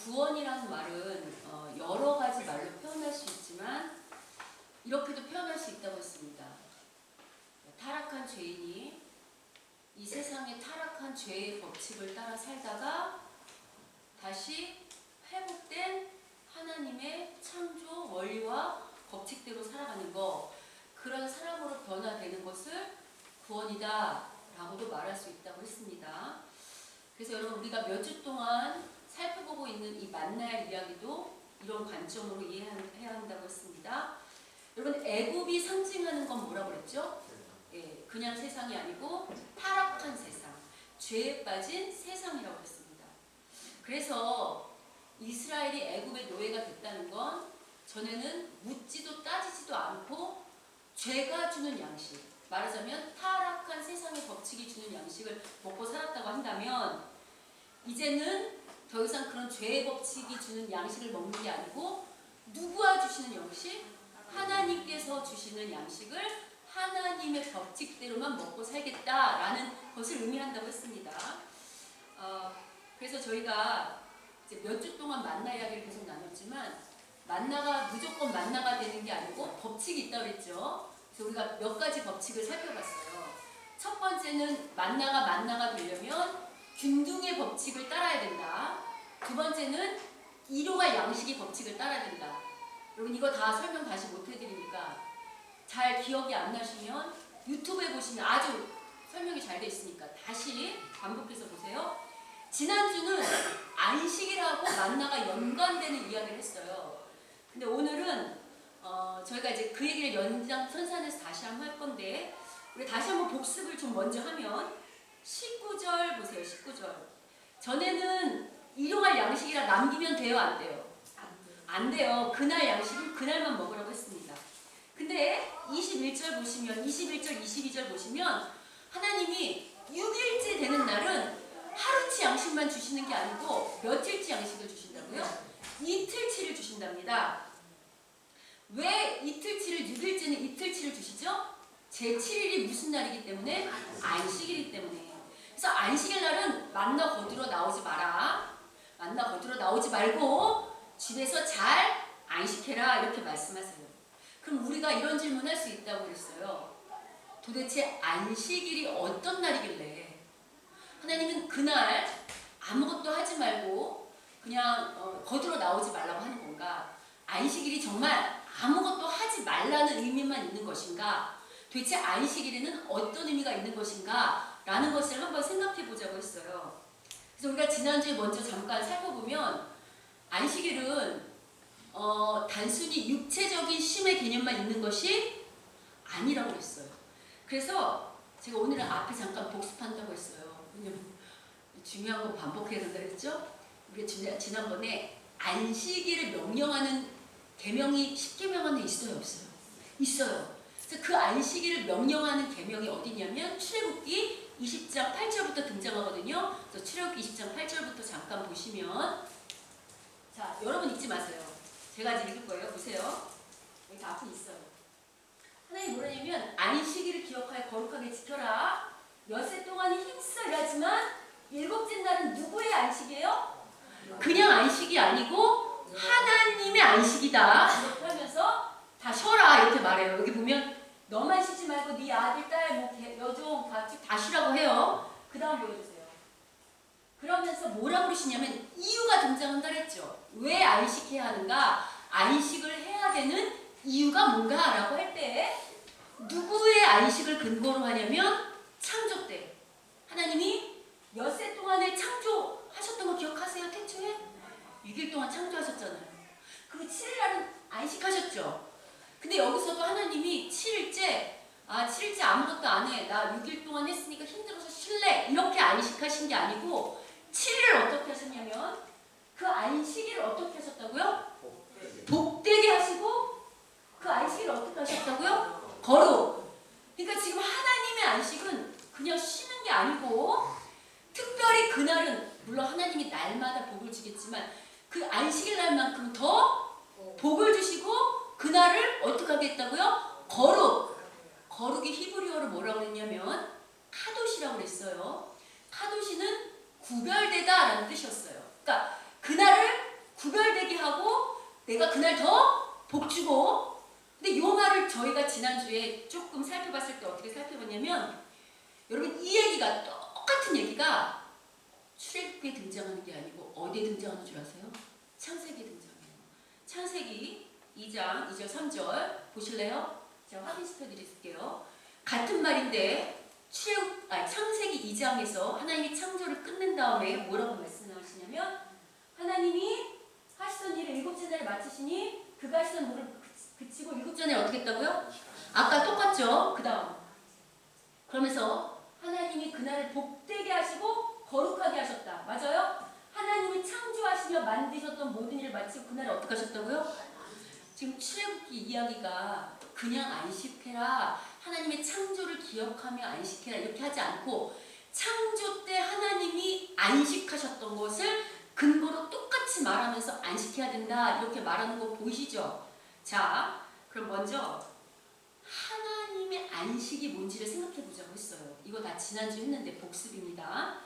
구원이라는 말은 여러 가지 말로 표현할 수 있지만 이렇게도 표현할 수 있다고 했습니다. 타락한 죄인이 이 세상의 타락한 죄의 법칙을 따라 살다가 다시 회복된 하나님의 창조 원리와 법칙대로 살아가는 것, 그런 사람으로 변화되는 것을 구원이다 라고도 말할 수 있다고 했습니다. 그래서 여러분, 우리가 몇 주 동안 살펴보고 있는 이 만나의 이야기도 이런 관점으로 이해해야 한다고 했습니다. 여러분, 애굽이 상징하는 건 뭐라고 그랬죠? 예, 그냥 세상이 아니고 타락한 세상, 죄에 빠진 세상이라고 했습니다. 그래서 이스라엘이 애굽의 노예가 됐다는 건 전에는 묻지도 따지지도 않고 죄가 주는 양식, 말하자면 타락한 세상의 법칙이 주는 양식을 먹고 살았다고 한다면, 이제는 더 이상 그런 죄의 법칙이 주는 양식을 먹는 게 아니고 누구와 주시는 양식? 하나님께서 주시는 양식을 하나님의 법칙대로만 먹고 살겠다라는 것을 의미한다고 했습니다. 그래서 저희가 이제 몇 주 동안 만나 이야기를 계속 나눴지만, 만나가 무조건 만나가 되는 게 아니고 법칙이 있다고 그랬죠. 그래서 우리가 몇 가지 법칙을 살펴봤어요. 첫 번째는 만나가 되려면 균등의 법칙을 따라야 된다. 두 번째는 이로와 양식의 법칙을 따라야 된다. 여러분, 이거 다 설명 다시 못 해드리니까 잘 기억이 안 나시면 유튜브에 보시면 아주 설명이 잘 돼 있으니까 다시 반복해서 보세요. 지난주는 안식이라고 만나가 연관되는 이야기를 했어요. 근데 오늘은 저희가 이제 그 얘기를 연장선상에서 다시 한번 할 건데, 우리 다시 한번 복습을 좀 먼저 하면 19절 보세요. 19절. 전에는 일용할 양식이라 남기면 돼요, 안 돼요? 안 돼요. 그날 양식은 그날만 먹으라고 했습니다. 근데 21절 보시면, 21절, 22절 보시면 하나님이 6일째 되는 날은 하루치 양식만 주시는 게 아니고 며칠치 양식을 주신다고요? 이틀치를 주신답니다. 왜 이틀치를, 6일째는 이틀치를 주시죠? 제7일이 무슨 날이기 때문에? 안식일이기 때문에. 그래서 안식일 날은 만나 거두러 나오지 마라. 만나 거두러 나오지 말고 집에서 잘 안식해라, 이렇게 말씀하세요. 그럼 우리가 이런 질문을 할 수 있다고 그랬어요. 도대체 안식일이 어떤 날이길래 하나님은 그날 아무것도 하지 말고 그냥 거두러 나오지 말라고 하는 건가? 안식일이 정말 아무것도 하지 말라는 의미만 있는 것인가? 도대체 안식일에는 어떤 의미가 있는 것인가? 라는 것을 한번 생각해 보자고 했어요. 그래서 우리가 지난주에 먼저 잠깐 살펴보면, 안식일은 단순히 육체적인 쉼의 개념만 있는 것이 아니라고 했어요. 그래서 제가 오늘은 앞에 잠깐 복습한다고 했어요. 왜냐면 중요한 거 반복해야 된다 그랬죠? 우리가 지난번에 안식일을 명령하는 계명이 10계명 안에 있어요, 없어요? 있어요. 그래서 그 안식일을 명령하는 계명이 어디냐면 출애굽기 20장 8절부터 등장하거든요. 그래서 출애굽기 20장 8절부터 잠깐 보시면, 자, 여러분 잊지 마세요. 제가 이제 읽을 거예요. 보세요. 여기 앞에 있어요. 하나님이 뭐라냐면, 안식일을 기억하여 거룩하게 지켜라. 엿새 동안이 힘써 일하지만 일곱째 날은 누구의 안식이에요? 그냥 안식이 아니고 하나님의 안식이다. 이렇게 하면서 다 쉬어라, 이렇게 말해요. 여기 보면 너만 쉬지 말고 네 아들, 딸, 여종 다 쉬라고 해요. 그 다음 보여주세요. 그러면서 뭐라고 그러시냐면 이유가 등장한다 그랬죠. 왜 안식해야 하는가? 안식을 해야 되는 이유가 뭔가? 라고 할 때 누구의 안식을 근거로 하냐면 창조 때 하나님이 엿새 동안에 창조하셨던 거 기억하세요? 태초에 6일 동안 창조하셨잖아요. 그리고 7일날은 안식하셨죠. 근데 여기서도 하나님이 7일째 아무것도 안 해, 나 6일 동안 했으니까 힘들어서 쉴래, 이렇게 안식하신 게 아니고 7일을 어떻게 하셨냐면 그 안식일을 어떻게 하셨다고요? 복되게 하시고 그 안식일을 어떻게 하셨다고요? 거룩. 그러니까 지금 하나님의 안식은 그냥 쉬는 게 아니고, 특별히 그날은 물론 하나님이 날마다 복을 주겠지만 그 안식일 날만큼 더 복을 주시고 그날을 어떻게 하겠다고요? 거룩. 거룩이 히브리어로 뭐라고 그랬냐면 카도시라고 그랬어요. 카도시는 구별되다 라는 뜻이었어요. 그러니까 그날을 구별되게 하고 내가 그날 더 복주고. 근데 이 말을 저희가 지난주에 조금 살펴봤을 때 어떻게 살펴봤냐면, 여러분 이 얘기가 똑같은 얘기가 출애굽기에 등장하는 게 아니고 어디에 등장하는 줄 아세요? 창세기에 등장해요. 창세기 2장 2절 3절 보실래요? 제가 확인시켜 드릴게요. 같은 말인데 창세기 2장에서 하나님이 창조를 끝낸 다음에 뭐라고 말씀하시냐면, 하나님이 하시던 일을 일곱째 날에 마치시니 그가 하시던 일을 그치고 일곱째 날에 어떻게 했다고요? 아까 똑같죠? 그 다음 그러면서 하나님이 그날을 복되게 하시고 거룩하게 하셨다. 맞아요? 하나님이 창조하시며 만드셨던 모든 일을 마치고 그날에 어떻게 하셨다고요? 지금 출애굽기 이야기가 그냥 안식해라, 하나님의 창조를 기억하며 안식해라 이렇게 하지 않고, 창조 때 하나님이 안식하셨던 것을 근거로 똑같이 말하면서 안식해야 된다 이렇게 말하는 거 보이시죠? 자, 그럼 먼저 하나님의 안식이 뭔지를 생각해 보자고 했어요. 이거 다 지난주에 했는데 복습입니다.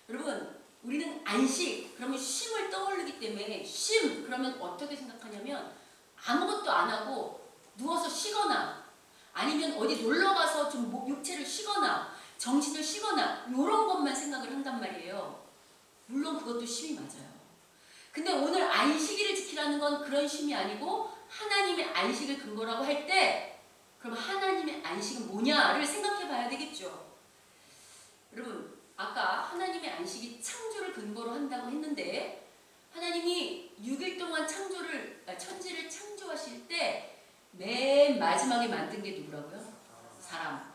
여러분, 우리는 안식 그러면 쉼을 떠올리기 때문에, 쉼 그러면 어떻게 생각하냐면 아무것도 안 하고 누워서 쉬거나 아니면 어디 놀러 가서 좀 육체를 쉬거나 정신을 쉬거나 이런 것만 생각을 한단 말이에요. 물론 그것도 쉼이 맞아요. 근데 오늘 안식일을 지키라는 건 그런 쉼이 아니고 하나님의 안식을 근거라고 할 때, 그럼 하나님의 안식은 뭐냐를 생각해 봐야 되겠죠. 여러분, 아까 하나님의 안식이 창조를 근거로 한다고 했는데, 하나님이 6일 동안 천지를 창조하실 때 맨 마지막에 만든 게 누구라고요? 사람.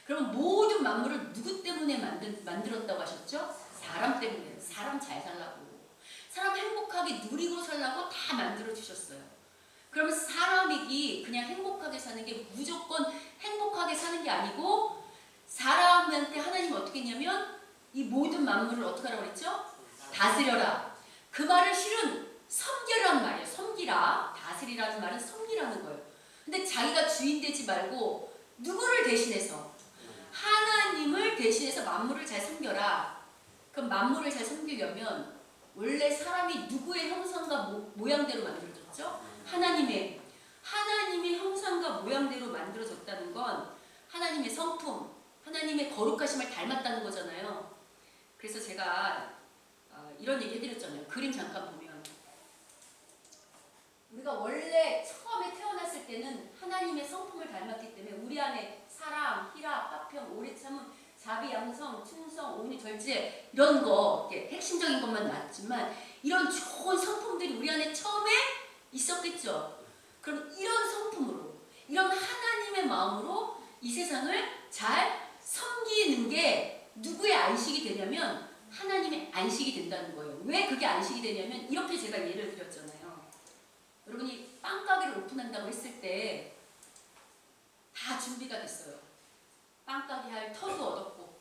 그럼 모든 만물을 누구 때문에 만들었다고 하셨죠? 사람 때문에. 사람 잘 살라고, 사람 행복하게 누리고 살라고 다 만들어 주셨어요. 그러면 사람이 그냥 행복하게 사는 게 무조건 행복하게 사는 게 아니고, 사람한테 하나님은 어떻게 했냐면 이 모든 만물을 어떻게 하라고 그랬죠? 다스려라. 그 말을 실은 섬기라는 말이에요. 섬기라. 다스리라는 말은 섬기라는 거예요. 근데 자기가 주인 되지 말고 누구를 대신해서? 하나님을 대신해서 만물을 잘 섬겨라. 그럼 만물을 잘 섬기려면 원래 사람이 누구의 형상과 모양대로 만들어졌죠? 하나님의 형상과 모양대로 만들어졌다는 건 하나님의 성품, 하나님의 거룩하심을 닮았다는 거잖아요. 그래서 제가 이런 얘기 해드렸잖아요. 그림 잠깐 보면 우리가 원래 처음에 태어났을 때는 하나님의 성품을 닮았기 때문에 우리 안에 사랑, 희락, 화평, 오래 참음, 자비, 양성, 충성, 온유, 절제 이런 거 핵심적인 것만 나왔지만 이런 좋은 성품들이 우리 안에 처음에 있었겠죠. 그럼 이런 성품으로, 이런 하나님의 마음으로 이 세상을 잘 섬기는 게 누구의 안식이 되냐면 하나님의 안식이 된다는 거예요. 왜 그게 안식이 되냐면 이렇게 제가 예를 드렸잖아요. 여러분이 빵가게를 오픈한다고 했을 때 다 준비가 됐어요. 빵가게 할 터도 얻었고,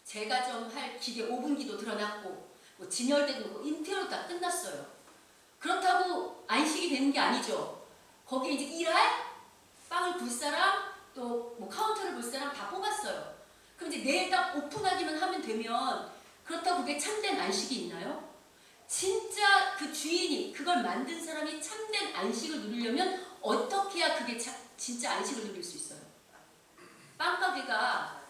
제가 좀 할 기계 오븐기도 드러났고, 뭐 진열대도 놓고 인테리어도 다 끝났어요. 그렇다고 안식이 되는 게 아니죠. 거기에 이제 일할 빵을 굴 사람, 또 뭐 카운터를 볼 사람 다 뽑았어요. 그럼 이제 내일 딱 오픈하기만 하면 되면, 그렇다고 그게 참된 안식이 있나요? 진짜 그 주인이, 그걸 만든 사람이 참된 안식을 누리려면 어떻게 해야 그게 진짜 안식을 누릴 수 있어요? 빵가게가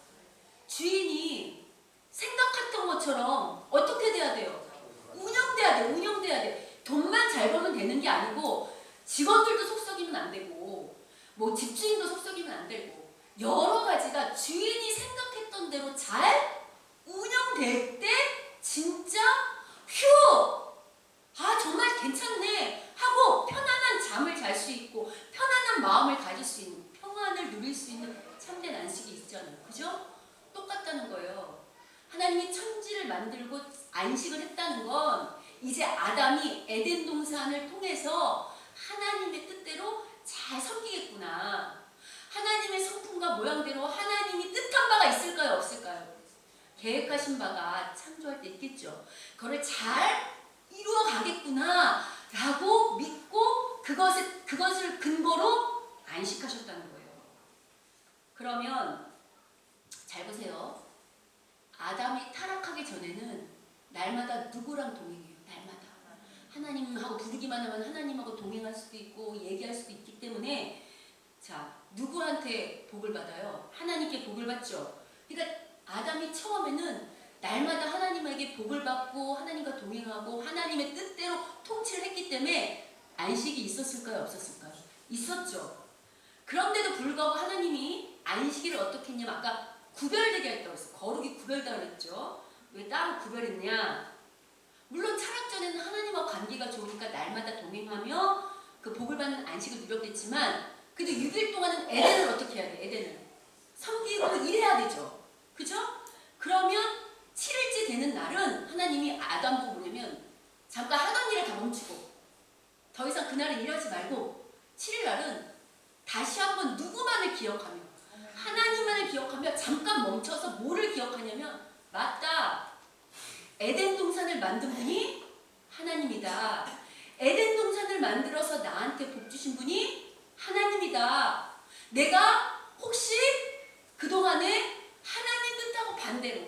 주인이 생각했던 것처럼 어떻게 돼야 돼요? 운영돼야 돼. 돈만 잘 벌면 되는 게 아니고 직원들도 속썩이면 안 되고 뭐 집주인도 속썩이면 안 되고, 여러 가지가 주인이 생각했던 대로 잘 운영될 때 진짜 정말 괜찮네 하고 편안한 잠을 잘 수 있고 편안한 마음을 가질 수 있는, 평안을 누릴 수 있는 참된 안식이 있잖아요. 그죠? 똑같다는 거예요. 하나님이 천지를 만들고 안식을 했다는 건 이제 아담이 에덴 동산을 통해서 하나님의 뜻대로 잘 섬기겠구나. 하나님의 성품과 모양대로 하나님이 뜻한 바가 있을까요? 없을까요? 계획하신 바가 창조할 때 있겠죠. 그걸 잘 이루어 가겠구나 라고 믿고 그것을 근거로 안식하셨다는 거예요. 그러면 잘 보세요. 아담이 타락하기 전에는 날마다 누구랑 동행해요? 하나님하고 부르기만 하면 하나님하고 동행할 수도 있고 얘기할 수도 있기 때문에 자, 누구한테 복을 받아요? 하나님께 복을 받죠. 그러니까 아담이 처음에는 날마다 하나님에게 복을 받고 하나님과 동행하고 하나님의 뜻대로 통치를 했기 때문에 안식이 있었을까요? 없었을까요? 있었죠. 그런데도 불구하고 하나님이 안식일을 어떻게 했냐면 아까 구별되게 했다고 했어요. 거룩이 구별되라고 했죠. 왜 따로 구별했냐? 물론 타락전에는 하나님과 관계가 좋으니까 날마다 동행하며 그 복을 받는 안식을 누렸겠지만 그래도 6일 동안은 에덴을 어떻게 해야 돼? 에덴을 섬기고 일해야 되죠. 그죠? 그러면 7일째 되는 날은 하나님이 아담 보고 뭐냐면 잠깐 하던 일을 다 멈추고 더 이상 그날은 일하지 말고 7일 날은 다시 한번 누구만을 기억하며 하나님만을 기억하며 잠깐 멈춰서 뭐를 기억하냐면 맞다. 에덴 동산을 만든 분이 하나님이다. 에덴 동산을 만들어서 나한테 복 주신 분이 하나님이다. 내가 혹시 그동안에 하나님 뜻하고 반대로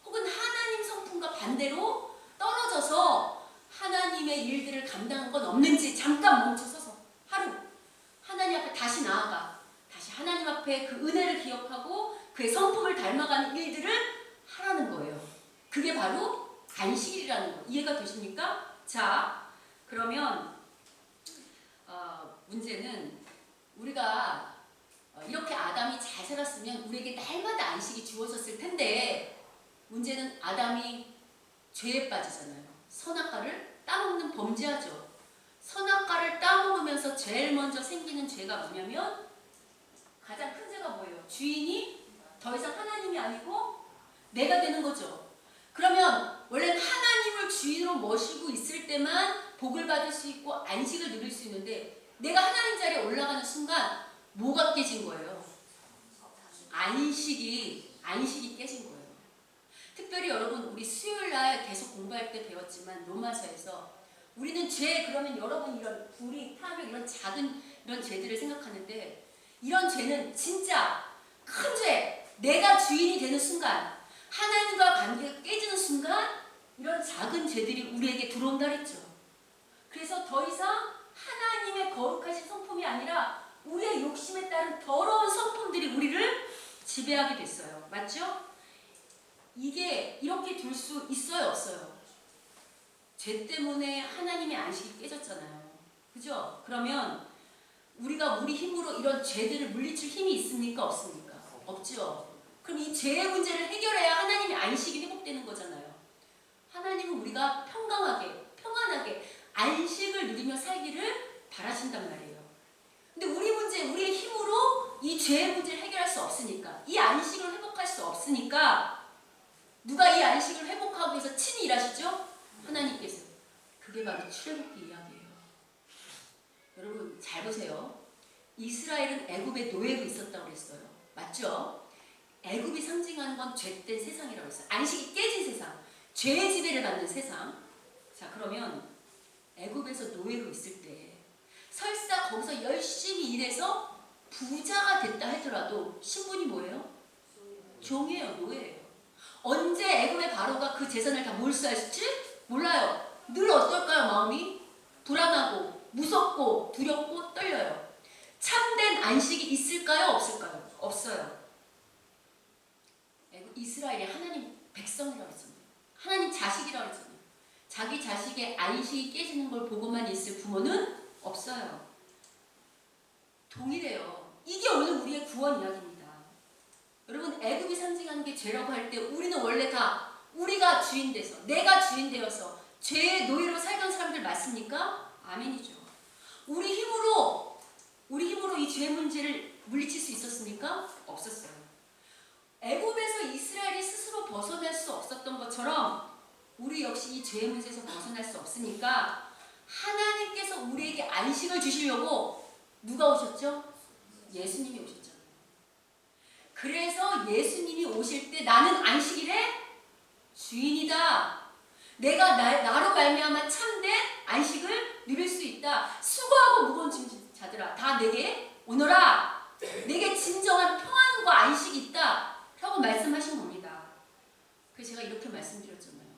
혹은 하나님 성품과 반대로 떨어져서 하나님의 일들을 감당한 건 없는지 잠깐 멈춰서서 하루 하나님 앞에 다시 나아가 다시 하나님 앞에 그 은혜를 기억하고 그의 성품을 닮아가는 일들을 하라는 거예요. 그게 바로 안식일이라는 거. 이해가 되십니까? 자, 그러면 문제는 우리가 이렇게 아담이 잘 살았으면 우리에게 날마다 안식이 주어졌을 텐데 문제는 아담이 죄에 빠지잖아요. 선악과를 따먹는 범죄하죠. 선악과를 따먹으면서 제일 먼저 생기는 죄가 뭐냐면 가장 큰 죄가 뭐예요? 주인이 더 이상 하나님이 아니고 내가 되는 거죠. 그러면 원래는 하나님을 주인으로 모시고 있을 때만 복을 받을 수 있고 안식을 누릴 수 있는데 내가 하나님 자리에 올라가는 순간 뭐가 깨진 거예요? 안식이 깨진 거예요. 특별히 여러분 우리 수요일날 계속 공부할 때 배웠지만 로마서에서 우리는 죄 그러면 여러분 이런 불이 탐욕 이런 작은 이런 죄들을 생각하는데 이런 죄는 진짜 큰 죄 내가 주인이 되는 순간 하나님과 관계가 깨지는 순간 이런 작은 죄들이 우리에게 들어온다 그랬죠. 그래서 더 이상 하나님의 거룩하신 성품이 아니라 우리의 욕심에 따른 더러운 성품들이 우리를 지배하게 됐어요. 맞죠? 이게 이렇게 둘 수 있어요? 없어요? 죄 때문에 하나님의 안식이 깨졌잖아요. 그죠? 그러면 우리가 우리 힘으로 이런 죄들을 물리칠 힘이 있습니까? 없습니까? 없죠. 그럼 이 죄의 문제를 해결해야 하나님의 안식이 회복되는 거잖아요. 하나님은 우리가 평강하게, 평안하게 안식을 누리며 살기를 바라신단 말이에요. 근데 우리 문제, 우리의 힘으로 이 죄의 문제를 해결할 수 없으니까 이 안식을 회복할 수 없으니까 누가 이 안식을 회복하기 위해서 친히 일하시죠? 하나님께서. 그게 바로 출애굽기 이야기예요. 여러분 잘 보세요. 이스라엘은 애굽의 노예로 있었다고 그랬어요. 맞죠? 애굽이 상징하는 건 죄된 세상이라고 했어요. 안식이 깨진 세상, 죄의 지배를 받는 세상. 자, 그러면 애굽에서 노예로 있을 때 설사 거기서 열심히 일해서 부자가 됐다 하더라도 신분이 뭐예요? 종이에요. 노예예요. 언제 애굽의 바로가 그 재산을 다 몰수할지 몰라요. 늘 어떨까요? 마음이 불안하고 무섭고 두렵고 떨려요. 참된 안식이 있을까요? 없을까요? 없어요. 이스라엘이 하나님 백성이라고 했잖아요. 하나님 자식이라고 했잖아요. 자기 자식의 안식이 깨지는 걸 보고만 있을 부모는 없어요. 동일해요. 이게 오늘 우리의 구원 이야기입니다. 여러분 애굽이 상징하는 게 죄라고 할 때 우리는 원래 다 우리가 주인 돼서 내가 주인 되어서 죄의 노예로 살던 사람들 맞습니까? 아멘이죠. 우리 힘으로 이 죄 문제를 물리칠 수 있었습니까? 없었어요. 애굽에서 이스라엘이 스스로 벗어날 수 없었던 것처럼 우리 역시 이 죄의 문제에서 벗어날 수 없으니까 하나님께서 우리에게 안식을 주시려고 누가 오셨죠? 예수님이 오셨잖아요. 그래서 예수님이 오실 때 나는 안식일의 주인이다. 내가 나로 말미암아 참된 안식을 누릴 수 있다. 수고하고 무거운 짐진 자들아 다 내게 오너라. 내게 진정한 평안과 안식이 있다. 라고 말씀하신 겁니다. 그래서 제가 이렇게 말씀드렸잖아요.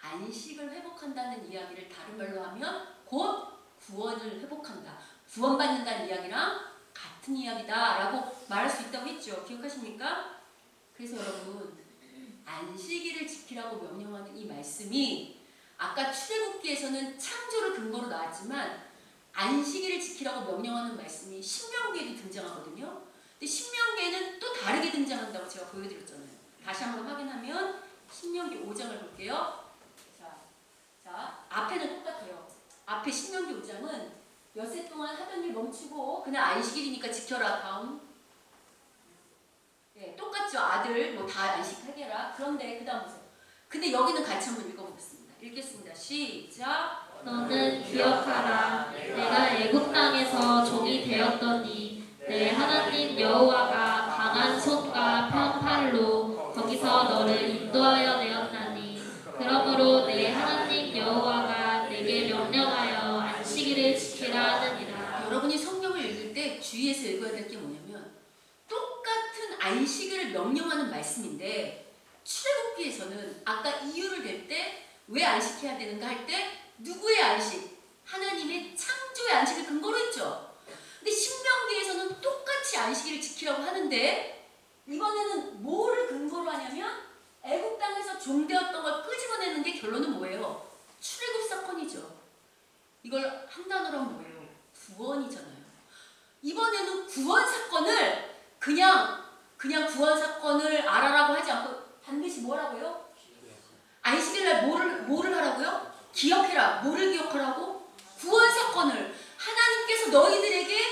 안식을 회복한다는 이야기를 다른 말로 하면 곧 구원을 회복한다. 구원받는다는 이야기랑 같은 이야기다라고 말할 수 있다고 했죠. 기억하십니까? 그래서 여러분 안식일을 지키라고 명령하는 이 말씀이 아까 출애굽기에서는 창조를 근거로 나왔지만 안식일을 지키라고 명령하는 말씀이 신명기에도 등장하거든요. 근데 신명기에는 또 다르게 등장한다고 제가 보여드렸잖아요. 다시 한번 확인하면 신명기 5장을 볼게요. 자, 앞에는 똑같아요. 앞에 신명기 5장은 엿새 동안 하던 일 멈추고 그날 안식일이니까 지켜라. 다음. 네, 똑같죠. 아들 뭐 다 안식하게 해라. 그런데 그 다음 보세요. 근데 여기는 같이 한번 읽어보겠습니다. 읽겠습니다. 시작. 너는 기억하라. 내가 애굽 땅에서 종이 되었더니 내 하나님 여호와가 강한 손과 편팔로 거기서 너를 인도하여 내었나니 그러므로 내 하나님 여호와가 내게 명령하여 안식일을 지키라 하느니라. 여러분이 성경을 읽을 때 주의해서 읽어야 될 게 뭐냐면 똑같은 안식일을 명령하는 말씀인데 출애굽기에서는 아까 이유를 댈 때 왜 안식해야 되는가 할 때 누구의 안식? 하나님의 창조의 안식을 근거로 했죠. 근데 신명기에서는 똑같이 안식일을 지키라고 하는데 이번에는 뭐를 근거로 하냐면 애굽 땅에서 종되었던 걸 끄집어내는 게 결론은 뭐예요? 출애굽 사건이죠. 이걸 한 단어로 하면 뭐예요? 구원이잖아요. 이번에는 구원 사건을 그냥 구원 사건을 알아라고 하지 않고 반드시 뭐라고요? 안식일날 뭐를 하라고요? 기억해라. 뭐를 기억하라고? 구원 사건을. 하나님께서 너희들에게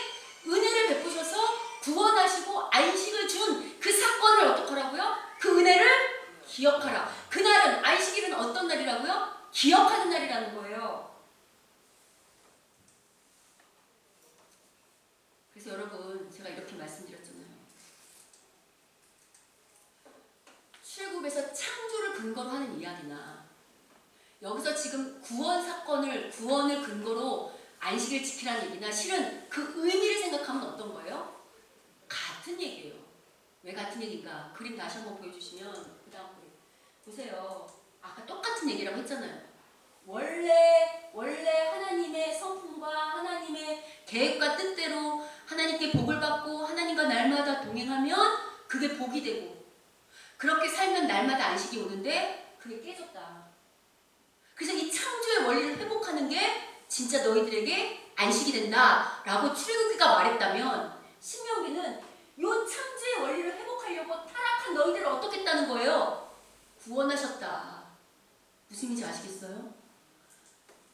은혜를 베푸셔서 구원하시고 안식을 준 그 사건을 어떻게 하라고요? 그 은혜를 기억하라. 그날은 안식일은 어떤 날이라고요? 기억하는 날이라는 거예요. 그래서 여러분 제가 이렇게 말씀드렸잖아요. 출애굽에서 창조를 근거로 하는 이야기나 여기서 지금 구원을 근거로 안식을 지키라는 얘기나 실은 그 의미를 생각하면 어떤 거예요? 같은 얘기예요. 왜 같은 얘기인가? 그림 다시 한번 보여주시면 그 다음 그림 보세요. 아까 똑같은 얘기라고 했잖아요. 원래 하나님의 성품과 하나님의 계획과 뜻대로 하나님께 복을 받고 하나님과 날마다 동행하면 그게 복이 되고 그렇게 살면 날마다 안식이 오는데 그게 깨졌다. 그래서 이 창조의 원리를 회복하는 게 진짜 너희들에게 안식이 된다라고 출애굽기가 말했다면 신명기는 이 창조의 원리를 회복하려고 타락한 너희들을 어떻게 했다는 거예요? 구원하셨다. 무슨 의미인지 아시겠어요?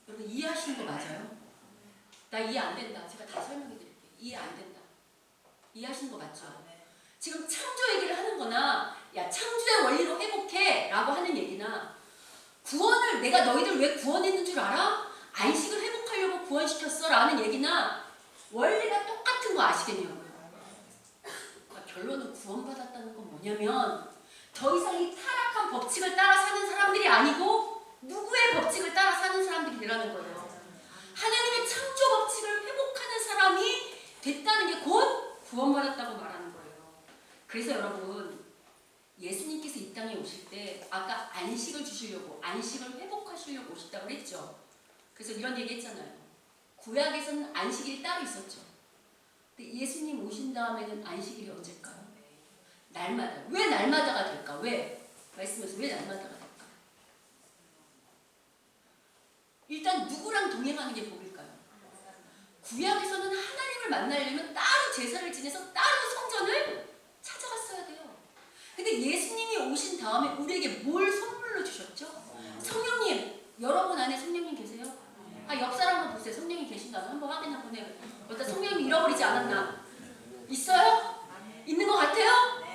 여러분 이해하시는 거 맞아요? 나 이해 안 된다. 제가 다 설명해 드릴게요. 이해 안 된다. 이해하시는 거 맞죠? 지금 창조 얘기를 하는 거나 야 창조의 원리로 회복해 라고 하는 얘기나 구원을 내가 너희들 왜 구원했는 줄 알아? 안식을 회복하려고 구원시켰어 라는 얘기나 원리가 똑같은 거 아시겠냐고요. 그러니까 결론은 구원받았다는 건 뭐냐면 더 이상 이 타락한 법칙을 따라 사는 사람들이 아니고 누구의 법칙을 따라 사는 사람들이라는 거예요. 하나님의 창조 법칙을 회복하는 사람이 됐다는 게 곧 구원받았다고 말하는 거예요. 그래서 여러분 예수님께서 이 땅에 오실 때 아까 안식을 주시려고 안식을 회복하시려고 오셨다고 그랬죠. 그래서 이런 얘기 했잖아요. 구약에서는 안식일이 따로 있었죠. 근데 예수님 오신 다음에는 안식일이 언제일까요? 날마다. 왜 날마다가 될까? 왜? 말씀에서 왜 날마다가 될까? 일단 누구랑 동행하는 게 복일까요? 구약에서는 하나님을 만나려면 따로 제사를 지내서 따로 성전을 찾아갔어야 돼요. 근데 예수님이 오신 다음에 우리에게 뭘 선물로 주셨죠? 성령님. 여러분 안에 성령님 계세요? 옆 사람 한번 보세요. 성령님 계신가? 한번 확인 한번 해요. 어떤 성령님이 잃어버리지 않았나? 있어요? 있는 것 같아요?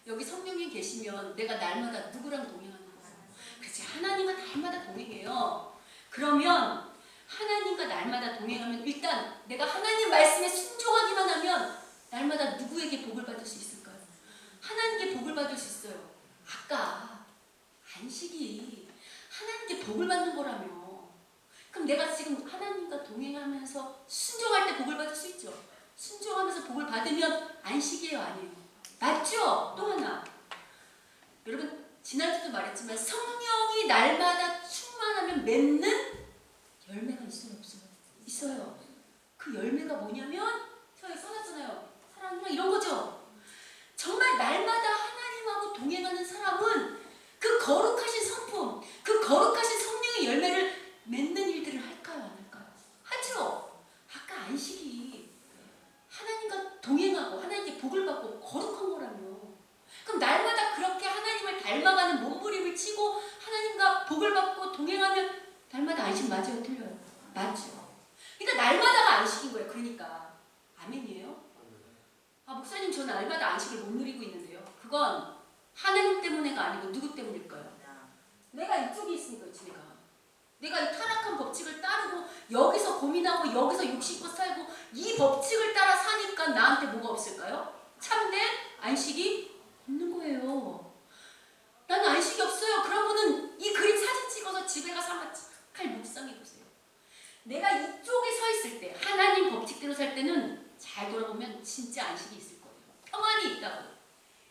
여기 성령님 계시면 내가 날마다 누구랑 동행하는 거예요? 그렇지. 하나님과 날마다 동행해요. 그러면 하나님과 날마다 동행하면 일단 내가 하나님 말씀에 순종하기만 하면 날마다 누구에게 복을 받을 수 있을까요? 하나님께 복을 받을 수 있어요. 아까 안식이 하나님께 복을 받는 거라며. 그럼 내가 지금 하나님과 동행하면서 순종할 때 복을 받을 수 있죠. 순종하면서 복을 받으면 안식이에요, 아니에요? 맞죠? 또 하나. 여러분 지난주도 말했지만 성령이 날마다 충만하면 맺는 열매가 있어요, 없어요? 있어요. 그 열매가 뭐냐면 저기 써놨잖아요. 사랑이랑 이런 거죠. 정말 날마다 하나님하고 동행하는 사람은 그 거룩하신 성품, 그 거룩하신 성령의 열매를 맺는 일들을 할까요, 안 할까요? 하죠. 아까 안식이 하나님과 동행하고 하나님께 복을 받고 거룩한 거라며. 그럼 날마다 그렇게 하나님을 닮아가는 몸부림을 치고 하나님과 복을 받고 동행하면 날마다 안식 맞아요, 틀려요? 맞죠. 그러니까 날마다가 안식인 거예요. 그러니까 아멘이에요? 아, 목사님 저는 날마다 안식을 못 누리고 있는데요. 그건 하나님 때문에가 아니고 누구 때문일까요? 내가 이쪽에 있으니까 내가 이 타락한 법칙을 따르고 여기서 고민하고 여기서 욕심껏 살고 이 법칙을 따라 사니까 나한테 뭐가 없을까요? 참된 안식이 없는 거예요. 나는 안식이 없어요. 그러면은 이 그림 사진 찍어서 집에 가서 한번 잘 묵상해 보세요. 내가 이쪽에 서 있을 때 하나님 법칙대로 살 때는 잘 돌아보면 진짜 안식이 있을 거예요. 평안이 있다고.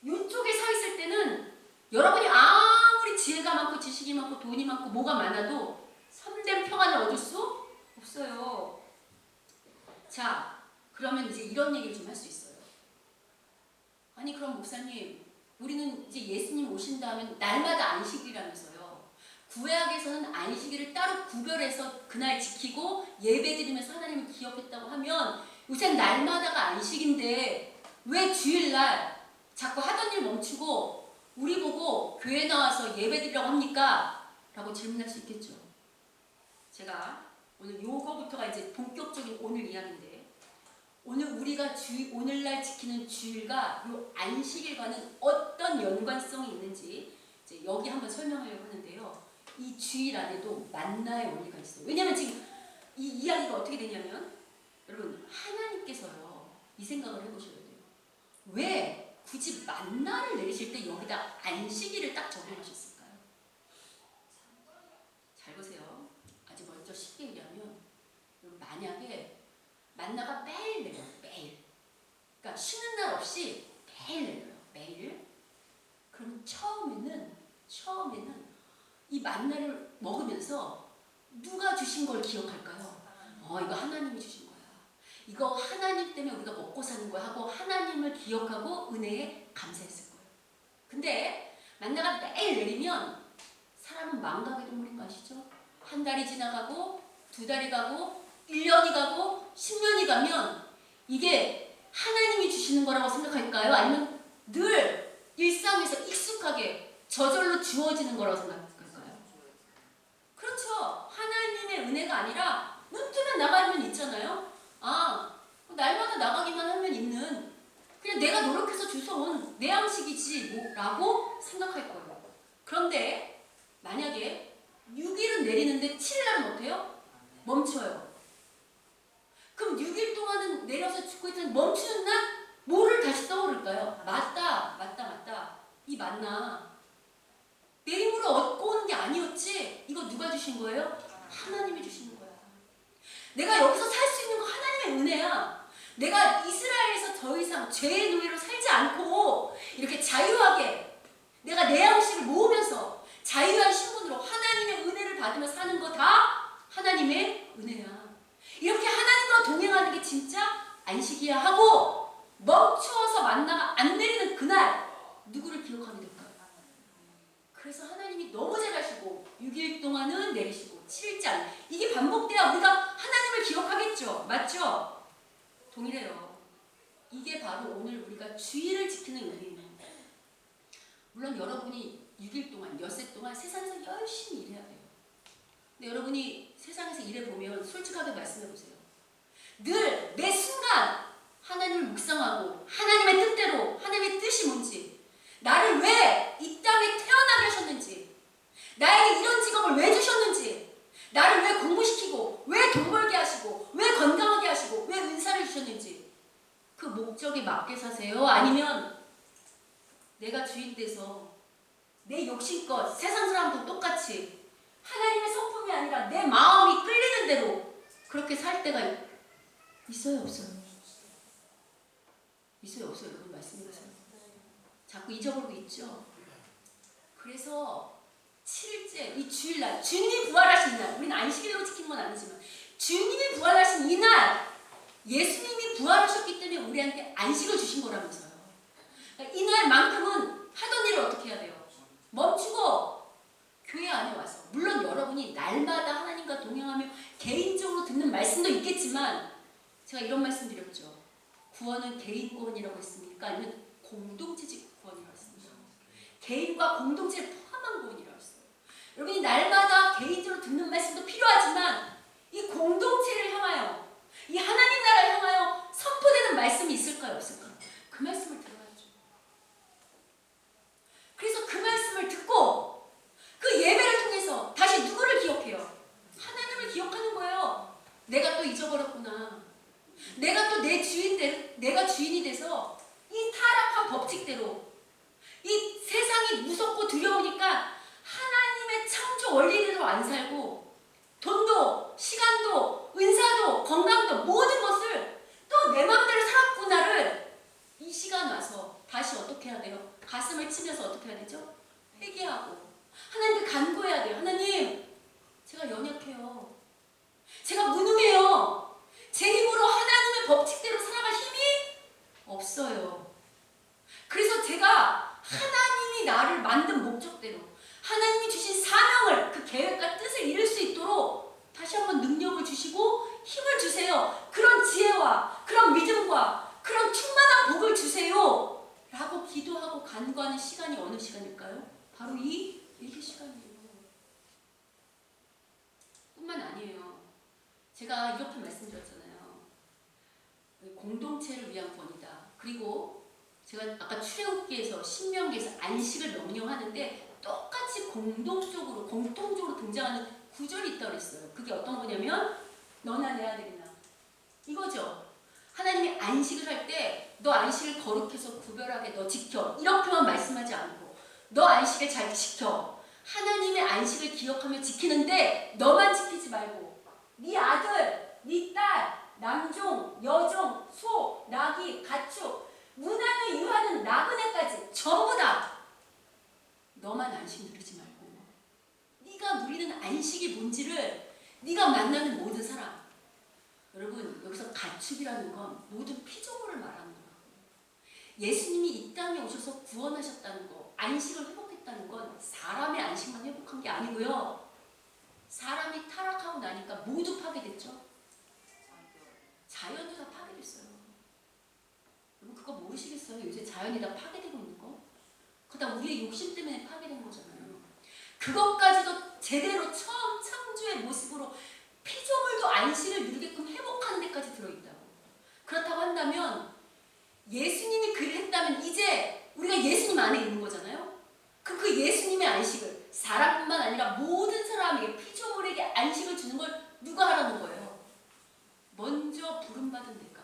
이쪽에 서 있을 때는 여러분이 아무리 지혜가 많고 지식이 많고 돈이 많고 뭐가 많아도 참된 평안을 얻을 수 없어요. 자, 그러면 이제 이런 얘기를 좀 할 수 있어요. 아니 그럼 목사님, 우리는 이제 예수님 오신 다음에 날마다 안식이라면서요. 구약에서는 안식일을 따로 구별해서 그날 지키고 예배드리면서 하나님을 기억했다고 하면 요새 날마다가 안식인데 왜 주일날 자꾸 하던 일 멈추고 우리 보고 교회 나와서 예배드리라고 합니까? 라고 질문할 수 있겠죠. 제가 오늘 요거부터가 이제 본격적인 오늘 이야기인데, 오늘 우리가 오늘날 지키는 주일과 요 안식일과는 어떤 연관성이 있는지 이제 여기 한번 설명하려고 하는데요. 이 주일 안에도 만나의 원리가 있어요. 왜냐하면 지금 이 이야기가 어떻게 되냐면, 여러분 하나님께서요 이 생각을 해보셔야 돼요. 왜 굳이 만나를 내리실 때 여기다 안식일을 딱 적용하셨을까요? 잘 보세요. 아주 먼저 쉽게 얘기하면, 만약에 만나가 매일 내려요. 매일. 그러니까 쉬는 날 없이 매일 내려요. 매일. 그럼 처음에는 이 만나를 먹으면서 누가 주신 걸 기억할까요? 이거 하나님이 주신 거야. 이거 하나님 때문에 우리가 먹고 사는 거야 하고 하나님을 기억하고 은혜에 감사했을 거예요. 근데 만나가 매일 내리면 사람은 망각의 동물인 거 아시죠? 한 달이 지나가고 2달이 가고 1년이 가고 10년이 가면 이게 하나님이 주시는 거라고 생각할까요? 아니면 늘 일상에서 익숙하게 저절로 주어지는 거라고 생각할까요? 그렇죠. 하나님의 은혜가 아니라 눈 뜨면 나가면 있잖아요. 날마다 나가기만 하면 있는, 그냥 내가 노력해서 주워온 내 양식이지 뭐라고 생각할 거예요. 그런데 만약에 6일은 내리는데 7일날은 어때요? 멈춰요. 그럼 6일 동안은 내려서 죽고 있던 멈추는 날 뭐를 다시 떠오를까요? 맞다. 이 만나 내 힘으로 얻고 오는 게 아니었지. 이거 누가 주신 거예요? 하나님이 주시는 거야. 내가 여기서 살 수 있는 거 하나님의 은혜야. 내가 이스라엘에서 더 이상 죄의 노예로 살지 않고 이렇게 자유하게 내가 내 양식을 모으면서 자유한 신분으로 하나님의 은혜를 받으며 사는 거 다 하나님의 은혜야. 이렇게 하나님과 동행하는 게 진짜 안식이야 하고 멈추어서 만나가 안 내리는 그날 누구를 기억하게 될까요? 그래서 하나님이 너무 잘하시고 6일 동안은 내리시고 7일째 이게 반복돼야 우리가 하나님을 기억하겠죠. 맞죠? 동일해요. 이게 바로 오늘 우리가 주일을 지키는 의미입니다. 물론 여러분이 6일 동안, 엿새 동안 세상에서 열심히 일해야 돼요. 근데 여러분이 세상에서 일해보면 솔직하게 말씀해보세요. 늘 매 순간 하나님을 묵상하고 하나님의 뜻대로, 하나님의 뜻이 뭔지, 나를 왜 이 땅에 태어나게 하셨는지, 나에게 이런 직업을 왜 주셨는지, 나를 왜 공부시키고 왜 돈 벌게 하시고 왜 건강하게 하시고 왜 은사를 주셨는지 그 목적에 맞게 사세요? 아니면 내가 주인 돼서 내 욕심껏 세상 사람도 똑같이 하나님의 성품이 아니라 내 마음이 끌리는 대로 그렇게 살 때가 있어요, 없어요? 있어요, 없어요? 여러분 말씀해보세요. 자꾸 잊어버리고 있죠? 그래서 7일째 이 주일날 주님이 부활하신 날, 우리는 안식일로 지키는 건 아니지만 주님이 부활하신 이날 예수님이 부활하셨기 때문에 우리한테 안식을 주신 거라면서요. 그러니까 이날만큼은 하던 일을 어떻게 해야 돼요? 멈추고 교회 안에 와서, 물론 여러분이 날마다 하나님과 동행하며 개인적으로 듣는 말씀도 있겠지만 제가 이런 말씀 드렸죠. 구원은 개인 구원이라고 했습니까? 아니면 공동체적 구원이라고 했습니까? 개인과 공동체를 포함한 구원이라고 했어요. 여러분이 날마다 개인적으로 듣는 말씀도 필요하지만 이 공동체를 향하여, 이 하나님 나라를 향하여 선포되는 말씀이 있을까요? 없을까요? 그 말씀을 들어야죠. 그래서 그 말씀을 듣고 그 예배를 통해서 다시 누구를 기억해요? 하나님을 기억하는 거예요. 내가 또 잊어버렸구나. 내가 또 내가 주인이 돼서 이 타락한 법칙대로 이 세상이 무섭고 두려우니까 하나님의 창조 원리대로 안 살고 돈도, 시간도, 은사도, 건강도 모든 것을 또 내 맘대로 살았구나를 이 시간 와서 다시 어떻게 해야 돼요? 가슴을 치면서 어떻게 해야 되죠? 회개하고 하나님께 간구해야 돼요. 하나님, 제가 연약해요. 제가 무능해요. 제 힘으로 하나님의 법칙대로 살아갈 힘이 없어요. 그래서 제가 하나님이 나를 만든 목적대로, 하나님이 주신 사명을, 그 계획과 뜻을 이룰 수 있도록 다시 한번 능력을 주시고 힘을 주세요. 그런 지혜와 그런 믿음과 그런 충만한 복을 주세요. 라고 기도하고 간구하는 시간이 어느 시간일까요? 바로 이 일기 시간이에요. 뿐만 아니에요. 제가 이렇게 말씀드렸잖아요. 공동체를 위한 권위다. 그리고 제가 아까 출애굽기에서 신명기에서 안식을 명령하는데 똑같이 공통적으로 등장하는 구절이 있다고 그랬어요. 그게 어떤 거냐면 너나 내 아들이나 이거죠. 하나님이 안식을 할 때 너 안식을 거룩해서 구별하게 너 지켜, 이렇게만 말씀하지 않고 너 안식을 잘 지켜. 하나님의 안식을 기억하며 지키는데 너만 지키지 말고 네 아들, 네 딸, 남종, 여종, 소, 나귀, 가축, 문안을 유하는 나그네까지 전부 다 너만 안식 누리지 말고 네가 누리는 안식이 뭔지를 네가 만나는 모든 사람, 여러분 여기서 가축이라는 건 모든 피조물을 말하는 거라고. 예수님이 이 땅에 오셔서 구원하셨다는 거, 안식을 회복했다는 건 사람의 안식만 회복한 게 아니고요. 사람이 타락하고 나니까 모두 파괴됐죠. 자연도 다 파괴됐어요. 여러분 그거 모르시겠어요? 요새 자연이 다 파괴되고 있는 거? 그거 다 우리의 욕심 때문에 파괴된 거잖아요. 그것까지도 제대로 처음 창조의 모습으로 피조물도 안식을 누리게끔 회복하는 데까지 들어있다고. 그렇다고 한다면 예수님이 그를 했다면 이제 우리가 예수님 안에 있는 거잖아요. 그 예수님의 안식을 사람뿐만 아니라 모든 사람에게, 피조물에게 안식을 주는 걸 누가 하라는 거예요? 먼저 부름받은 내가,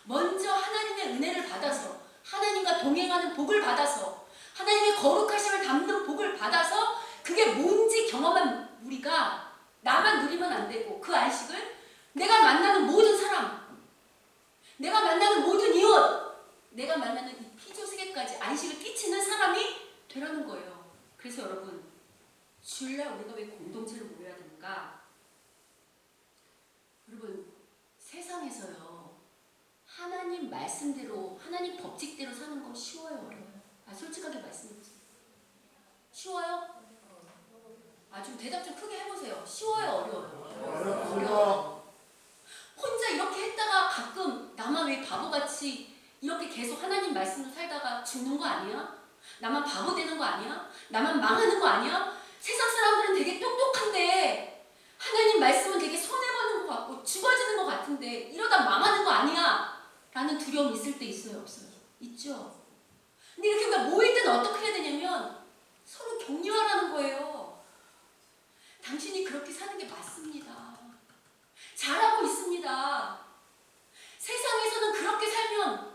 먼저 하나님의 은혜를 받아서 하나님과 동행하는 복을 받아서 하나님의 거룩하심을 담는 복을 받아서 그게 뭔지 경험한 우리가 나만 누리면 안 되고 그 안식을 내가 만나는 모든 사람, 내가 만나는 모든 이웃, 내가 만나는 이 피조 세계까지 안식을 끼치는 사람이 되라는 거예요. 그래서 여러분 주일날 우리가 왜 공동체를 모여야 되는가? 여러분 세상에서요 하나님 말씀대로, 하나님 법칙대로 사는 거 쉬워요, 어려워요? 솔직하게 말씀해보세요. 쉬워요? 좀 대답 좀 크게 해보세요. 쉬워요, 어려워요? 어려워요. 혼자 이렇게 했다가 가끔 나만 왜 바보같이 이렇게 계속 하나님 말씀으로 살다가 죽는 거 아니야? 나만 바보 되는 거 아니야? 나만 망하는 거 아니야? 세상 사람들은 되게 똑똑한데 하나님 말씀은 되게 손해보는 것 같고 죽어지는 것 같은데 이러다 망하는 거 아니야? 라는 두려움이 있을 때 있어요, 없어요? 있죠? 근데 이렇게 모일 때는 어떻게 해야 되냐면 서로 격려하라는 거예요. 당신이 그렇게 사는 게 맞습니다. 잘하고 있습니다. 세상에서는 그렇게 살면,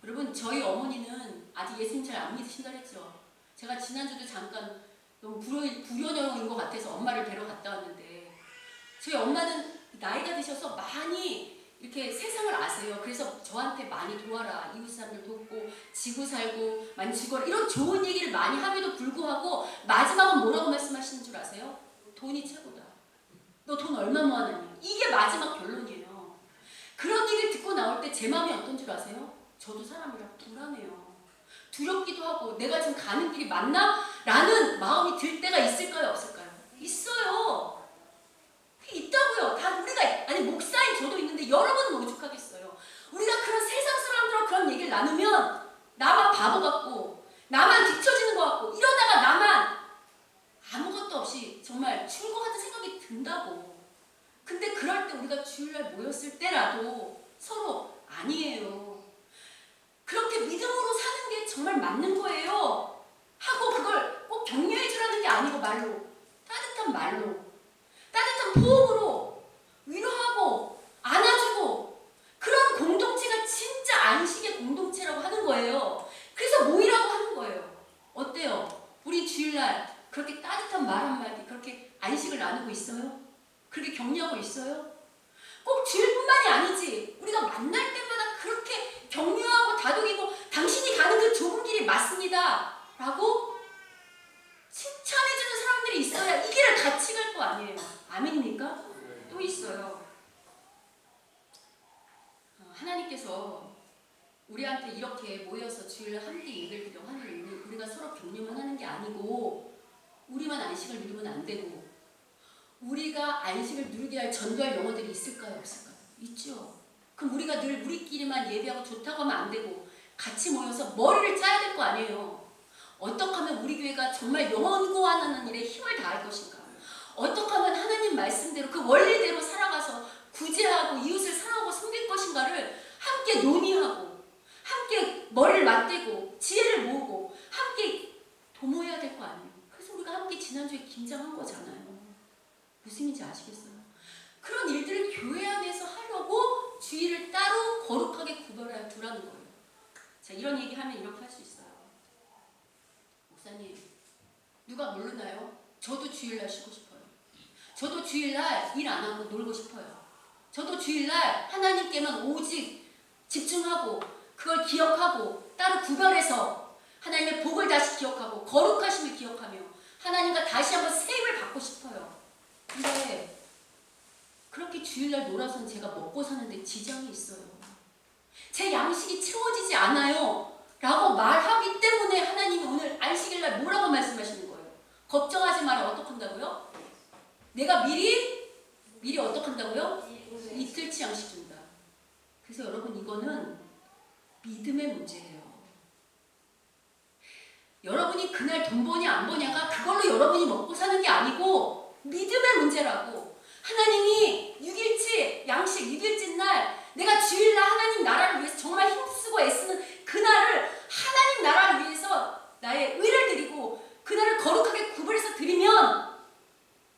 여러분 저희 어머니는 아직 예수님 잘 안 믿으신다 그랬죠. 제가 지난주도 잠깐 너무 불효녀인 것 같아서 엄마를 뵈러 갔다 왔는데 저희 엄마는 나이가 드셔서 많이 이렇게 세상을 아세요. 그래서 저한테 많이 도와라. 이웃 사람들 돕고 지구 살고 많이 죽어라. 이런 좋은 얘기를 많이 함에도 불구하고 마지막은 뭐라고 말씀하시는 줄 아세요? 돈이 최고다. 너 돈 얼마 모아놨냐? 이게 마지막 결론이에요. 그런 얘기를 듣고 나올 때 제 마음이 어떤 줄 아세요? 저도 사람이라 불안해요. 두렵기도 하고 내가 지금 가는 길이 맞나? 라는 마음이 들 때가 있을까요? 없을까요? 있어요. 있다고요. 다 우리가 아니 목사인 저도 있는데 여러분은 오죽하겠어요. 우리가 그런 세상 사람들과 그런 얘기를 나누면 나만 바보 같고 나만 뒤처지는 것 같고 이러다가 나만 아무것도 없이 정말 죽을 것 같은 생각이 든다고. 근데 그럴 때 우리가 주일날 모였을 때라도 서로 아니에요. 그렇게 믿음으로 사는 게 정말 맞는 거예요. 하고 그걸 꼭 격려해 주라는 게 아니고 말로 따뜻한 말로 따뜻한 포옹으로 위로하고 안아주고 그런 공동체가 진짜 안식의 공동체라고 하는 거예요. 그래서 모이라고 하는 거예요. 어때요? 우리 주일날 그렇게 따뜻한 말 한마디 그렇게 안식을 나누고 있어요? 그렇게 격려하고 있어요? 꼭 주일뿐만이 아니지. 우리가 만날 때마다 그렇게 격려하고 다독이고 당신이 가는 그 좁은 길이 맞습니다 라고 칭찬해주는 사람들이 있어야 이 길을 같이 갈 거 아니에요. 아멘입니까? 또 있어요. 하나님께서 우리한테 이렇게 모여서 주일날 함께 예배를 드려 하는 이유는 우리가 서로 격려만 하는 게 아니고 우리만 안식을 누리면 안 되고 우리가 안식을 누리게 할 전도할 영혼들이 있을까요? 없을까요? 있죠. 그럼 우리가 늘 우리끼리만 예배하고 좋다고 하면 안 되고 같이 모여서 머리를 짜야 될 거 아니에요. 어떻게 하면 우리 교회가 정말 영혼 구원하는 일에 힘을 다할 것인가? 어떻게 하면 하나님 말씀대로 그 원리대로 살아가서 구제하고 이웃을 사랑하고 섬길 것인가를 함께 논의하고 함께 머리를 맞대고 지혜를 모으고 함께 도모해야 될 거 아니에요. 그래서 우리가 함께 지난주에 김장한 거잖아요. 무슨 일인지 아시겠어요? 그런 일들을 교회 안에서 하려고 주일을 따로 거룩하게 구별해 두라는 거예요. 자, 이런 얘기하면 이렇게 할 수 있어요. 목사님, 누가 모르나요? 저도 주일날 쉬고 싶어요. 저도 주일날 일 안 하고 놀고 싶어요. 저도 주일날 하나님께만 오직 집중하고 그걸 기억하고 따로 구별해서 하나님의 복을 다시 기억하고 거룩하심을 기억하며 하나님과 다시 한번 세임을 받고 싶어요. 근데 그렇게 주일날 놀아서는 제가 먹고 사는데 지장이 있어요. 제 양식이 채워지지 않아요 라고 말하기 때문에 하나님이 오늘 안식일날 뭐라고 말씀하시는 거예요? 걱정하지 마라. 어떻게 한다고요? 내가 미리 어떻게 한다고요? 이틀치 양식 준다. 그래서 여러분 이거는 믿음의 문제예요. 여러분이 그날 돈 버냐 안 버냐가 그걸로 여러분이 먹고 사는 게 아니고 믿음의 문제라고. 하나님이 6일치 양식 6일째 날 내가 주일날 하나님 나라를 위해서 정말 힘쓰고 애쓰는 그날을 하나님 나라를 위해서 나의 의를 드리고 그날을 거룩하게 구별해서 드리면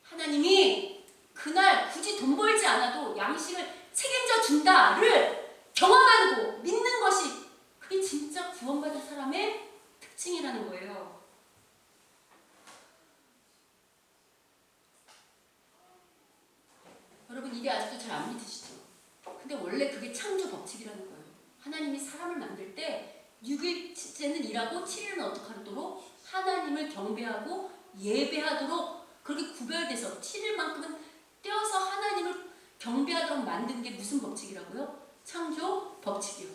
하나님이 그날 굳이 돈 벌지 않아도 양식을 책임져 준다를 경험하고 믿는 것이 그게 진짜 구원받은 사람의 특징이라는 거예요. 여러분 이게 아직도 잘 안 믿으시죠? 근데 원래 그게 창조 법칙이라는 거예요. 하나님이 사람을 만들 때 6일째는 일하고 7일은 어떻게 하도록 하나님을 경배하고 예배하도록 그렇게 구별돼서 7일만큼은 떼어서 하나님을 경배하도록 만든 게 무슨 법칙이라고요? 창조 법칙이요.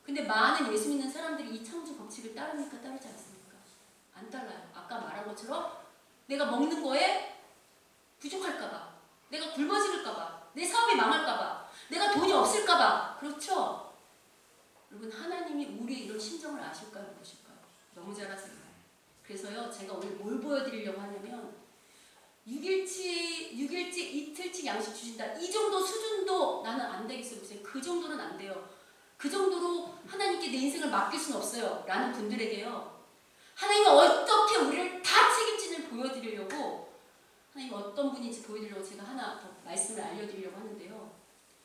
근데 많은 예수 믿는 사람들이 이 창조 법칙을 따릅니까? 따르지 않습니까? 안 따라요. 아까 말한 것처럼 내가 먹는 거에 부족할까봐, 내가 굶어지를까봐, 내 사업이 망할까봐, 내가 돈이 없을까봐. 그렇죠? 여러분 하나님이 우리의 이런 심정을 아실까요? 모르실까요? 너무 잘 아세요. 그래서요 제가 오늘 뭘 보여드리려고 하냐면 6일치 이틀치 양식 주신다. 이 정도 수준도 나는 안 되겠어요. 무슨 그 정도는 안 돼요. 그 정도로 하나님께 내 인생을 맡길 수는 없어요. 라는 분들에게요. 하나님은 어떻게 우리를 다 책임진을 보여드리려고 하나님 어떤 분인지 보여드리려고 제가 하나 더 말씀을 알려드리려고 하는데요.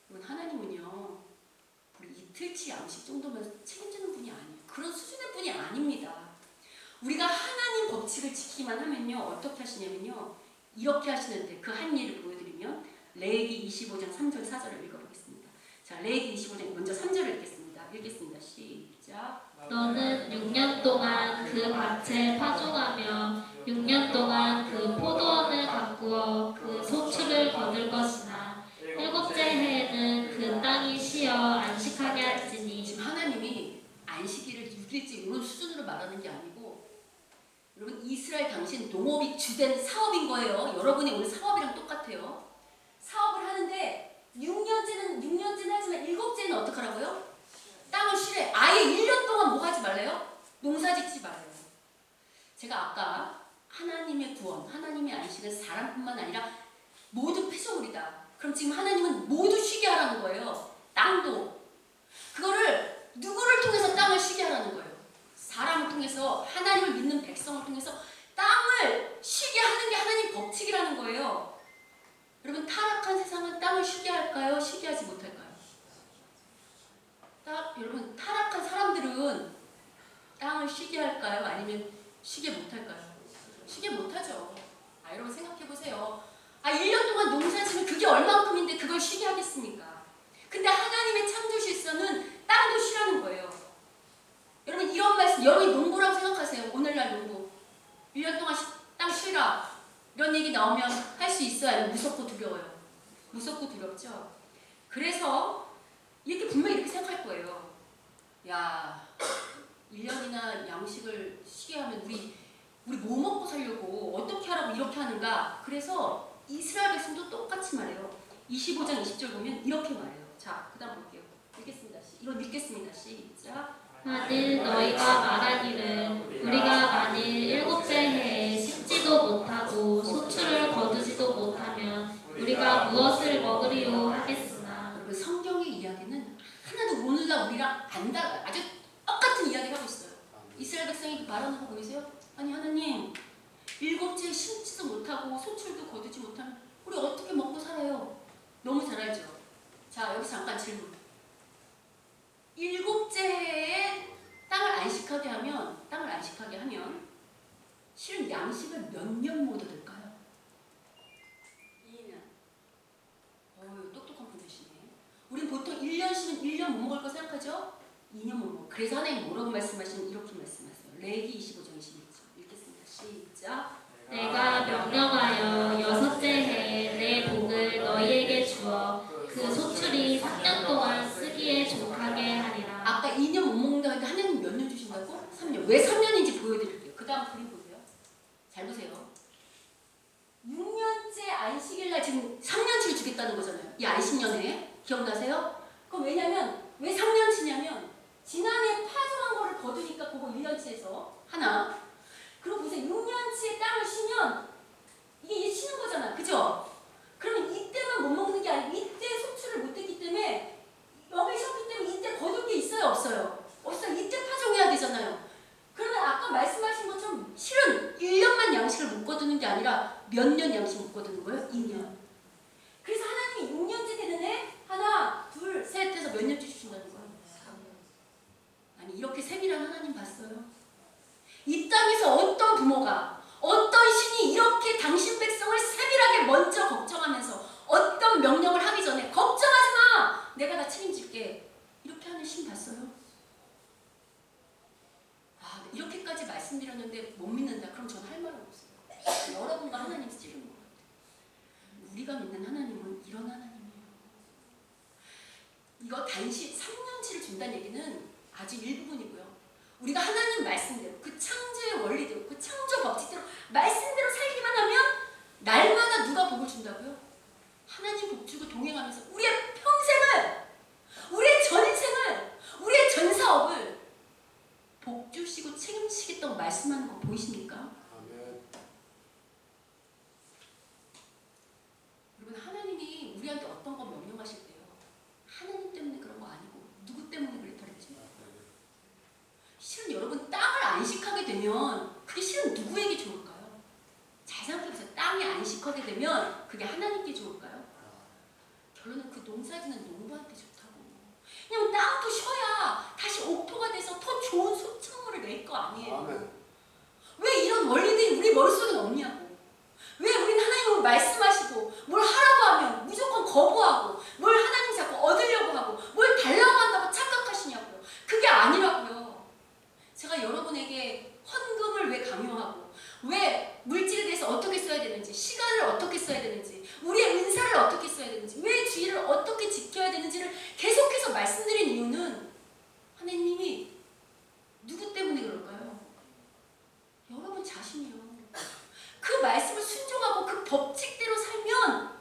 여러분 하나님은요. 우리 이틀치 양식 정도면 책임지는 분이 아니에요. 그런 수준의 분이 아닙니다. 우리가 하나님 법칙을 지키기만 하면요. 어떻게 하시냐면요. 이렇게 하시는데 그 한 예를 보여드리면 레위기 25장 3절 4절을 읽어보겠습니다. 자, 레위기 25장 먼저 3절을 읽겠습니다. 시작. 너는 6년 동안 그 밭에 파종하며 6년 동안 그 포도원을 가꾸어 그 소출을 거둘 것이나 일곱째 해에는 그 땅이 쉬어 안식하게 할지니. 지금 하나님이 안식일을 6일째 이런 수준으로 말하는 게 아니고 여러분 이스라엘 당시 농업이 주된 사업인 거예요. 여러분이 오늘 사업이랑 똑같아요. 사업을 하는데 6년째는 하지만 7째는 어떻게 하라고요? 땅을 쉬래. 아예 1년 동안 뭐 하지 말래요? 농사 짓지 말아요. 제가 아까 하나님의 구원, 하나님의 안식은 사람뿐만 아니라 모두 피조물이다. 그럼 지금 하나님은 모두 쉬게 하라는 거예요. 땅도. 그거를 누구를 통해서 땅을 쉬게 하라는 거예요? 사람을 통해서, 하나님을 믿는 백성을 통해서 땅을 쉬게 하는 게 하나님 법칙이라는 거예요. 여러분 타락한 세상은 땅을 쉬게 할까요? 쉬게 하지 못할까요? 여러분 타락한 사람들은 땅을 쉬게 할까요? 아니면 쉬게 못할까요? 쉬게 못하죠. 여러분 생각해보세요. 1년 동안 농사지면 그게 얼만큼인데 그걸 쉬게 하겠습니까? 근데 하나님의 창조 질서는 땅도 쉬라는 거예요. 여러분 이런 말씀, 여러분이 농부라고 생각하세요. 오늘날 농부 1년 동안 땅 쉬라 이런 얘기 나오면 할 수 있어요? 아니면 무섭고 두려워요? 무섭고 두렵죠. 그래서 이렇게 분명히 이렇게 생각할 거예요. 야, 1년이나 양식을 쉬게 하면 우리 뭐 먹고 살려고 어떻게 하라고 이렇게 하는가. 그래서 이스라엘 백성도 똑같이 말해요. 25장 20절 보면 이렇게 말해요. 자, 그 다음 볼게요. 읽겠습니다. 시작. 만일 너희가 말하기를 우리가 만일 일곱째 해에 심지도 못하고 소출을 거두지도 못하면 우리가 무엇을 먹으리요 하겠으나. 여러분 성경의 이야기는 하나도 오늘날 우리랑 안 달라요. 아주 똑같은 이야기를 하고 있어요. 이스라엘 백성이 말하는 거 보이세요? 아니 하나님 7째 심지도 못하고 소출도 거두지 못하면 우리 어떻게 먹고 살아요? 너무 잘 알죠? 자 여기서 잠깐 질문. 7째 해에 땅을 안식하게 하면 실은 양식을 몇 년 못 얻을까요? 2년. 똑똑한 분이시네. 우린 보통 1년 쉬면 1년 못 먹을 거 생각하죠? 2년 못 먹어. 그래서 하나님 뭐라고 말씀하시는 이렇게 말씀하세요. 레위기 25장 21절 읽겠습니다. 시작. 내가 명령하여 6째 해에 내 복을 너희에게 주어 그 소출이 3년 동안 쓰기에 족하게 하리라. 아까 2년 못 먹는다고 했는데 하나님 몇 년 주신다고? 3년. 왜 3년인지 보여드릴게요. 그 다음 그림 보세요. 잘 보세요. 6년째 안식일날 지금 3년치를 주겠다는 거잖아요. 이 안식년에. 기억나세요? 그럼 왜냐면 왜 3년치냐면 지난해 파종한 거를 거두니까 그거 1년치에서 하나. 그리고 보세요. 6년치에 땅을 쉬면 이게 이제 쉬는 거잖아. 그죠? 그러면 이때만 못 먹는 게 아니고 이때 소출을 못했기 때문에 여기 쉬었기 때문에 이때 거둘 게 있어요? 없어요? 없어요. 이때 파종해야 되잖아요. 그러면 아까 말씀하신 것처럼 실은 1년만 양식을 못 거두는 게 아니라 몇 년 양식 못 거두는 거예요? 2년. 그래서 하나님이 6년째 되는 해 하나, 둘, 셋 해서 몇 년째 주신다는 거예요? 3년. 아니 이렇게 세밀한 하나님 봤어요? 이 땅에서 어떤 부모가 어떤 신이 이렇게 당신 백성을 세밀하게 먼저 걱정하면서 어떤 명령을 하기 전에 걱정하지 마! 내가 다 책임질게. 이렇게 하는 신 봤어요? 이렇게까지 말씀드렸는데 못 믿는다. 그럼 저는 할 말은 없어요. 여러분과 하나님 찌르는 것 같아요. 우리가 믿는 하나님은 이런 하나님이에요. 이거 단시 3년치를 준다는 얘기는 아주 일부분이고요. 우리가 하나님 말씀대로 그 창조의 원리대로 그 창조 법칙대로 말씀대로 살기만 하면 날마다 누가 복을 준다고요? 하나님 복 주고 동행하면서 우리의 평생을, 우리의 전생을, 우리의 전사업을 복 주시고 책임지겠다고 말씀하는 거 보이십니까? 아멘. 여러분 하나님이 우리한테 어떤 거 명령하실 때요 하나님 때문에 그런 거 아니고 누구 때문에 그랬더랬죠? 실은 여러분 땅을 안식하게 되면 그게 실은 누구에게 좋을까요? 잘 생각해보세요. 땅이 안식하게 되면 그게 하나님께 좋을까요? 결론은 그 농사짓는 농부한테 좋다고. 그냥 땅도 쉬어야 다시 옥토가 돼서 더 좋은 소출물을 낼 거 아니에요. 아멘. 왜 이런 원리들이 우리 머릿속에 없냐고. 왜 우리는 하나님을 말씀하시고 뭘 하라고 하면 무조건 거부하고 뭘 하나님 자꾸 얻으려고 하고 되는지, 시간을 어떻게 써야 되는지, 우리의 은사를 어떻게 써야 되는지, 왜 주의를 어떻게 지켜야 되는지를 계속해서 말씀드린 이유는 하나님이 누구 때문에 그럴까요? 여러분 자신이요. 그 말씀을 순종하고 그 법칙대로 살면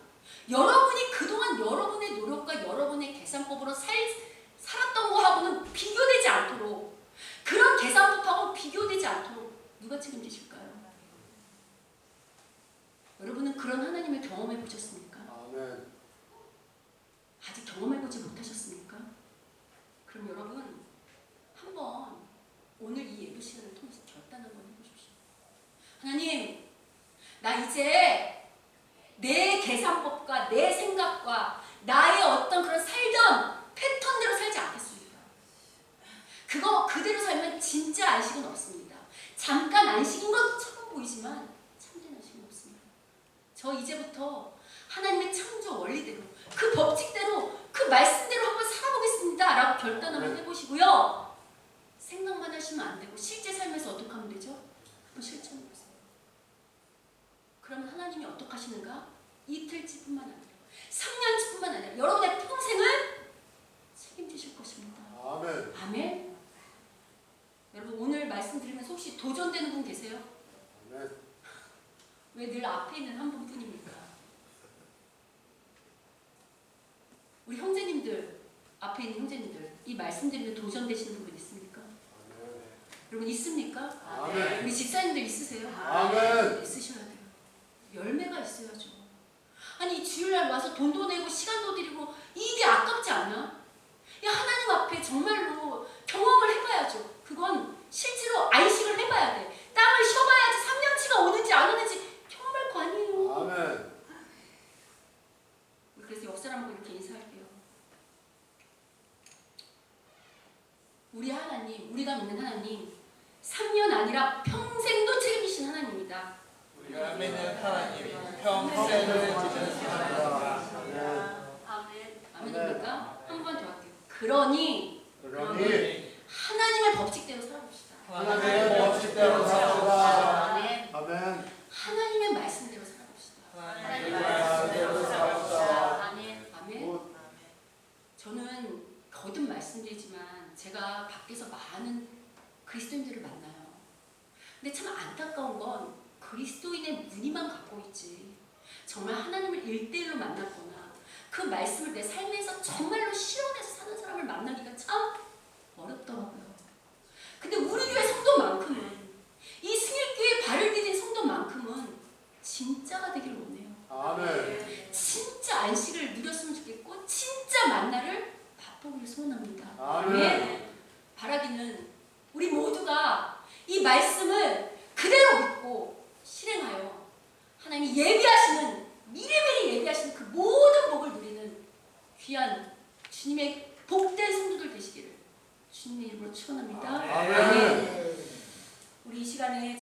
여러분이 그동안 여러분의 노력과 여러분의 계산법으로 살았던 거하고는 비교되지 않도록, 그런 계산법하고 비교되지 않도록 누가 책임지실까요? 여러분은 그런 하나님을 경험해 보셨습니까? 아멘. 아직 경험해 보지 못하셨습니까? 그럼 여러분 한번 오늘 이 예배 시간을 통해서 결단 한번 해보십시오. 하나님, 나 이제 내 계산법과 내 생각과 나의 어떤 그런 살던 패턴대로 살지 않겠습니다. 그거 그대로 살면 진짜 안식은 없습니다. 잠깐 안식인 것처럼 보이지만 참된 안식은 없습니다. 저 이제부터 하나님의 창조 원리대로, 그 법칙대로, 그 말씀대로 한번 살아보겠습니다 라고 결단 한번 해보시고요. 생각만 하시면 안 되고 실제 삶에서 어떻게 하면 되죠? 한번 실천해 보세요. 그러면 하나님이 어떻게 하시는가? 이틀치뿐만 아니라 3년치뿐만 아니라 여러분의 평생을 책임지실 것입니다. 아멘. 아멘. 여러분 오늘 말씀 들으면서 혹시 도전되는 분 계세요? 아멘. 왜 늘 앞에 있는 한 분뿐입니까? 우리 형제님들, 앞에 있는 형제님들, 이 말씀 들으면 도전되시는 부분 있습니까? 아멘. 여러분 있습니까? 아멘. 우리 집사님들 있으세요? 아멘. 있으셔야 돼요. 열매가 있어야죠. 아니 주일날 와서 돈도 내고 시간도 들이고 이게 아깝지 않나? 야, 하나님 앞에 정말로 경험을 해봐야죠. 그건 실제로 안식을 해봐야 돼. 땀을 쉬어봐야지 3년치가 오는지 안 오는지 경험할 거 아니에요. 아멘. 그래서 옆 사람하고 이렇게 인사할게요. 우리 하나님, 우리가 믿는 하나님, 3년 아니라 평생도 책임지신 하나님입니다. 우리가 믿는 하나님이 평생을 지키는 하나님입니다. 아멘. 아멘입니까? 한 번 더 할게요. 그러니 그러니 하나님의 법칙대로 살아봅시다. 하나님의 법칙대로 살아봅시다. 아멘. 아멘. 하나님의 말씀대로 살아봅시다. 하나님의 말씀대로 살아봅시다. 아멘. 아멘. 저는 거듭 말씀드리지만 제가 밖에서 많은 그리스도인들을 만나요. 근데 참 안타까운 건 그리스도인의 무늬만 갖고 있지 정말 하나님을 일대일로 만났거나 그 말씀을 내 삶에서 정말로 실현해서 사는 사람을 만나기가 참 어렵더라고요. 근데 우리 교회 성도만큼은, 이 승일교회 발을 디딘 성도만큼은 진짜가 되길 원해요. 아멘. 진짜 안식을 누렸으면 좋겠고 진짜 만나를 맛보기를 소원합니다. 아멘. 바라기는 우리 모두가 이 말씀을 그대로 믿고 실행하여 하나님이 예비하시는, 미리미리 예비하시는 그 모든 복을 누리는 귀한 주님의 복된 성도들 되시기를 주님의 이름으로 축원합니다. 아멘. 우리 이 시간에